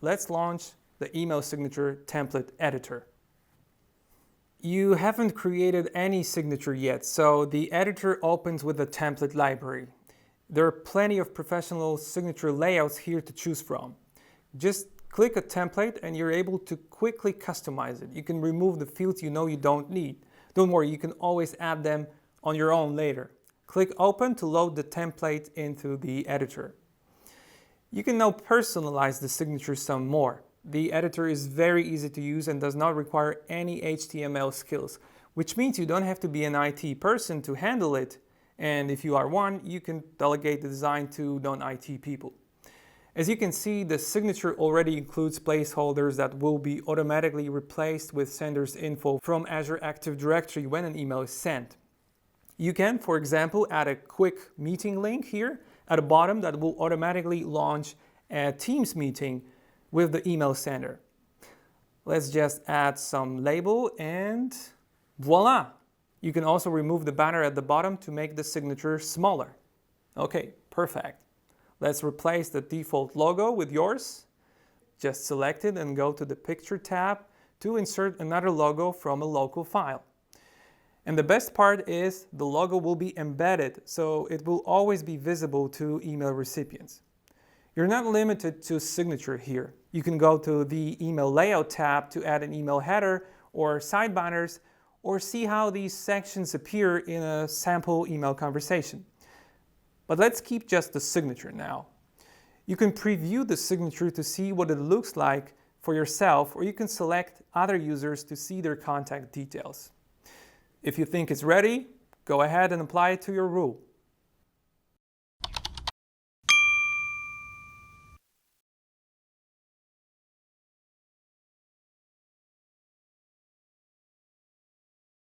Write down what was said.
let's launch the email signature template editor. You haven't created any signature yet, so the editor opens with the template library. There are plenty of professional signature layouts here to choose from. Just click a template and you're able to quickly customize it. You can remove the fields you know you don't need. Don't worry, you can always add them on your own later. Click Open to load the template into the editor. You can now personalize the signature some more. The editor is very easy to use and does not require any HTML skills, which means you don't have to be an IT person to handle it. And if you are one, you can delegate the design to non-IT people. As you can see, the signature already includes placeholders that will be automatically replaced with sender's info from Azure Active Directory when an email is sent. You can, for example, add a quick meeting link here at the bottom that will automatically launch a Teams meeting with the email sender. Let's just add some label and voila! You can also remove the banner at the bottom to make the signature smaller. Okay, perfect. Let's replace the default logo with yours. Just select it and go to the Picture tab to insert another logo from a local file. And the best part is the logo will be embedded, so it will always be visible to email recipients. You're not limited to signature here. You can go to the Email Layout tab to add an email header or side banners, or see how these sections appear in a sample email conversation. But let's keep just the signature now. You can preview the signature to see what it looks like for yourself, or you can select other users to see their contact details. If you think it's ready, go ahead and apply it to your rule.